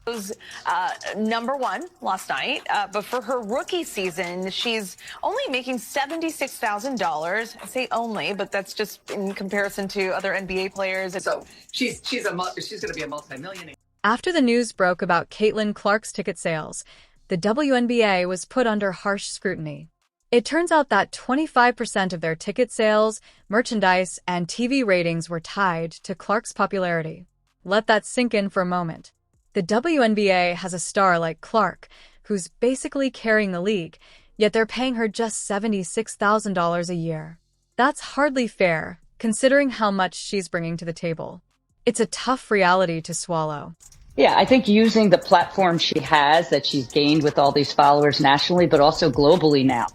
Was #1 last night, but for her rookie season, she's only making $76,000. I say only, but that's just in comparison to other NBA players. So she's going to be a multimillionaire. After the news broke about Caitlin Clark's ticket sales, the WNBA was put under harsh scrutiny. It turns out that 25% of their ticket sales, merchandise, and TV ratings were tied to Clark's popularity. Let that sink in for a moment. The WNBA has a star like Clark, who's basically carrying the league, yet they're paying her just $76,000 a year. That's hardly fair, considering how much she's bringing to the table. It's a tough reality to swallow. Yeah, I think using the platform she has, that she's gained with all these followers nationally, but also globally now.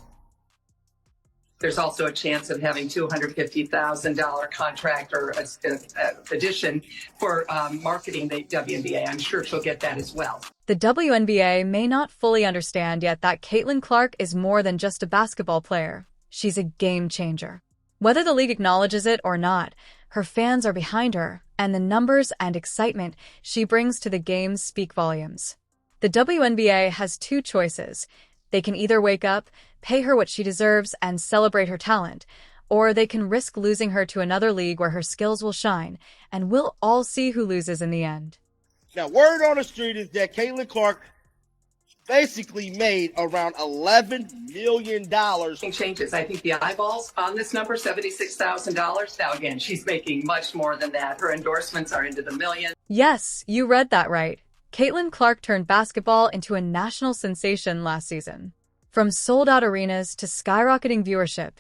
There's also a chance of having $250,000 contract or addition for marketing the WNBA. I'm sure she'll get that as well. The WNBA may not fully understand yet that Caitlin Clark is more than just a basketball player. She's a game changer. Whether the league acknowledges it or not, her fans are behind her, and the numbers and excitement she brings to the game speak volumes. The WNBA has two choices. They can either wake up, pay her what she deserves, and celebrate her talent, or they can risk losing her to another league where her skills will shine, and we'll all see who loses in the end. Now, word on the street is that Caitlin Clark basically made around $11 million. Changes. I think the eyeballs on this number, $76,000. Now, again, she's making much more than that. Her endorsements are into the millions. Yes, you read that right. Caitlin Clark turned basketball into a national sensation last season. From sold-out arenas to skyrocketing viewership,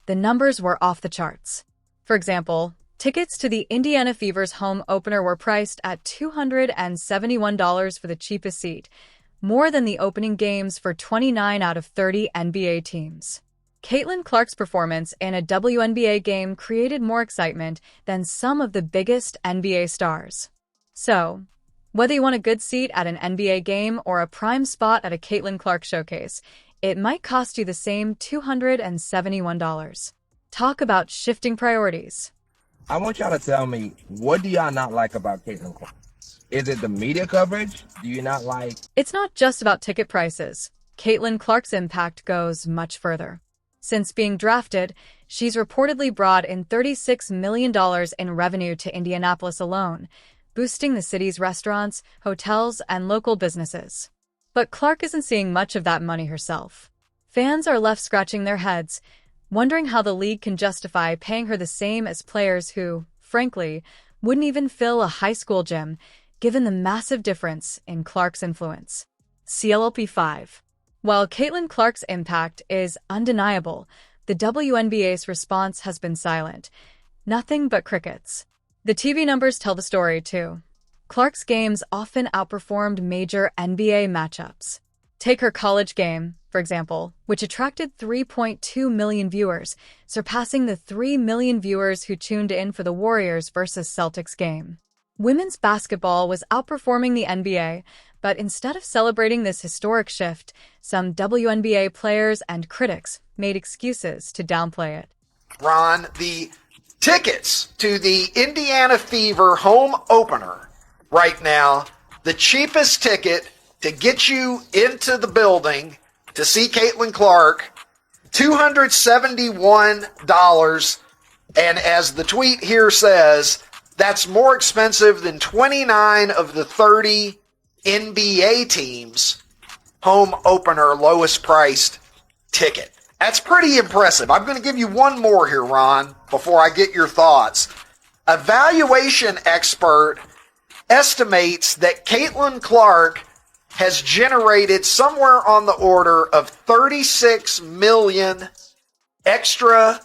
the numbers were off the charts. For example, tickets to the Indiana Fever's home opener were priced at $271 for the cheapest seat, more than the opening games for 29 out of 30 NBA teams. Caitlin Clark's performance in a WNBA game created more excitement than some of the biggest NBA stars. So, whether you want a good seat at an NBA game or a prime spot at a Caitlin Clark showcase, it might cost you the same $271. Talk about shifting priorities. I want y'all to tell me, what do y'all not like about Caitlin Clark? Is it the media coverage? Do you not like... It's not just about ticket prices. Caitlin Clark's impact goes much further. Since being drafted, she's reportedly brought in $36 million in revenue to Indianapolis alone, boosting the city's restaurants, hotels, and local businesses. But Clark isn't seeing much of that money herself. Fans are left scratching their heads, wondering how the league can justify paying her the same as players who, frankly, wouldn't even fill a high school gym, given the massive difference in Clark's influence. CLLP 5. While Caitlin Clark's impact is undeniable, the WNBA's response has been silent. Nothing but crickets. The TV numbers tell the story, too. Clark's games often outperformed major NBA matchups. Take her college game, for example, which attracted 3.2 million viewers, surpassing the 3 million viewers who tuned in for the Warriors versus Celtics game. Women's basketball was outperforming the NBA, but instead of celebrating this historic shift, some WNBA players and critics made excuses to downplay it. Ron, the tickets to the Indiana Fever home opener right now, the cheapest ticket to get you into the building to see Caitlin Clark, $271. And as the tweet here says, that's more expensive than 29 of the 30 NBA teams' home opener lowest priced ticket. That's pretty impressive. I'm going to give you one more here, Ron, before I get your thoughts. A valuation expert estimates that Caitlin Clark has generated somewhere on the order of 36 million extra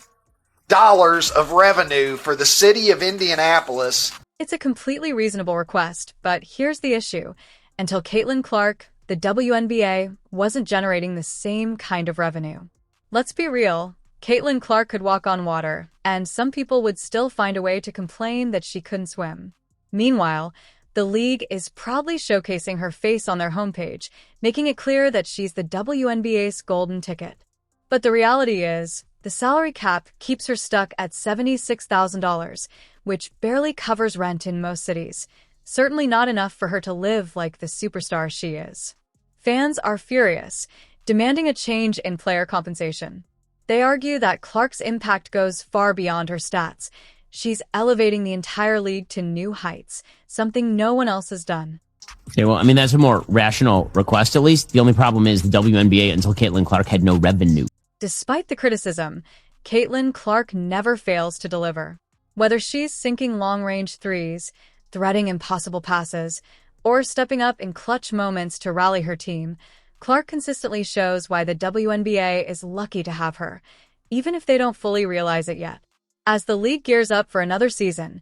dollars of revenue for the city of Indianapolis. It's a completely reasonable request, but here's the issue. Until Caitlin Clark, the WNBA wasn't generating the same kind of revenue. Let's be real, Caitlin Clark could walk on water, and some people would still find a way to complain that she couldn't swim. Meanwhile, the league is proudly showcasing her face on their homepage, making it clear that she's the WNBA's golden ticket. But the reality is, the salary cap keeps her stuck at $76,000, which barely covers rent in most cities. Certainly not enough for her to live like the superstar she is. Fans are furious, demanding a change in player compensation. They argue that Clark's impact goes far beyond her stats. She's elevating the entire league to new heights, something no one else has done. Okay, well, I mean, that's a more rational request, at least. The only problem is the WNBA, until Caitlin Clark, had no revenue. Despite the criticism, Caitlin Clark never fails to deliver. Whether she's sinking long-range threes, threading impossible passes, or stepping up in clutch moments to rally her team, Clark consistently shows why the WNBA is lucky to have her, even if they don't fully realize it yet. As the league gears up for another season,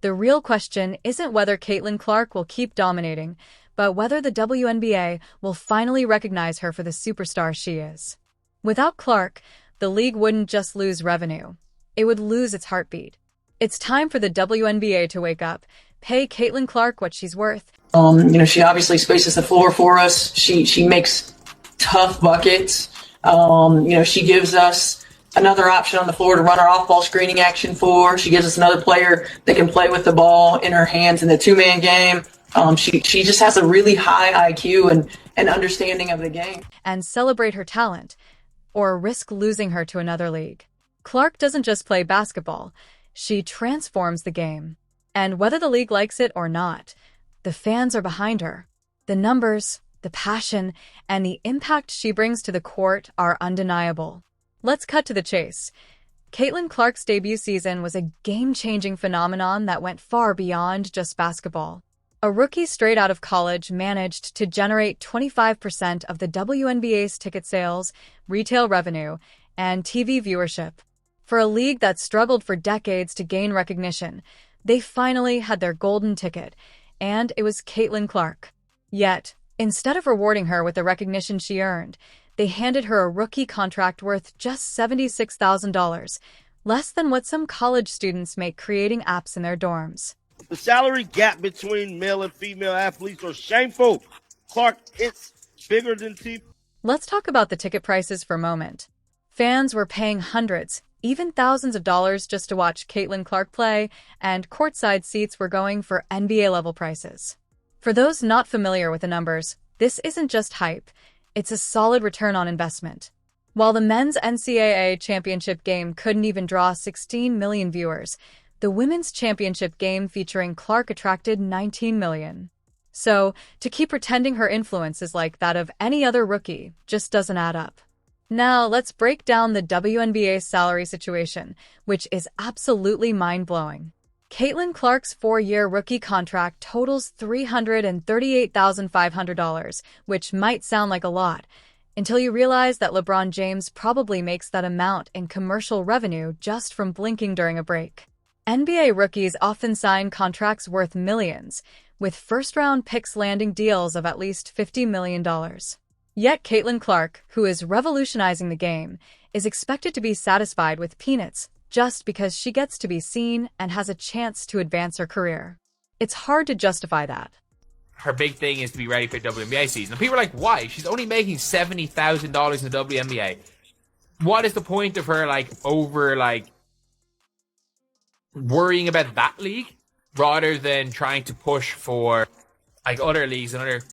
the real question isn't whether Caitlin Clark will keep dominating, but whether the WNBA will finally recognize her for the superstar she is. Without Clark, the league wouldn't just lose revenue. It would lose its heartbeat. It's time for the WNBA to wake up, pay Caitlin Clark what she's worth. She obviously spaces the floor for us. She makes tough buckets. She gives us another option on the floor to run our off-ball screening action for. She gives us another player that can play with the ball in her hands in the two-man game. She just has a really high IQ and understanding of the game. And celebrate her talent, or risk losing her to another league. Clark doesn't just play basketball. She transforms the game. And whether the league likes it or not, the fans are behind her. The numbers, the passion, and the impact she brings to the court are undeniable. Let's cut to the chase. Caitlin Clark's debut season was a game-changing phenomenon that went far beyond just basketball. A rookie straight out of college managed to generate 25% of the WNBA's ticket sales, retail revenue, and TV viewership. For a league that struggled for decades to gain recognition, they finally had their golden ticket, and it was Caitlin Clark. Yet, instead of rewarding her with the recognition she earned, they handed her a rookie contract worth just $76,000, less than what some college students make creating apps in their dorms. The salary gap between male and female athletes are shameful. Clark, it's bigger than TV. Let's talk about the ticket prices for a moment. Fans were paying hundreds, even thousands of dollars just to watch Caitlin Clark play, and courtside seats were going for NBA-level prices. For those not familiar with the numbers, this isn't just hype. It's a solid return on investment. While the men's NCAA championship game couldn't even draw 16 million viewers, the women's championship game featuring Clark attracted 19 million. So, to keep pretending her influence is like that of any other rookie just doesn't add up. Now, let's break down the WNBA's salary situation, which is absolutely mind-blowing. Caitlin Clark's 4-year rookie contract totals $338,500, which might sound like a lot, until you realize that LeBron James probably makes that amount in commercial revenue just from blinking during a break. NBA rookies often sign contracts worth millions, with first-round picks landing deals of at least $50 million. Yet Caitlin Clark, who is revolutionizing the game, is expected to be satisfied with peanuts just because she gets to be seen and has a chance to advance her career. It's hard to justify that. Her big thing is to be ready for the WNBA season. And people are like, why? She's only making $70,000 in the WNBA. What is the point of her, worrying about that league rather than trying to push for, other leagues and other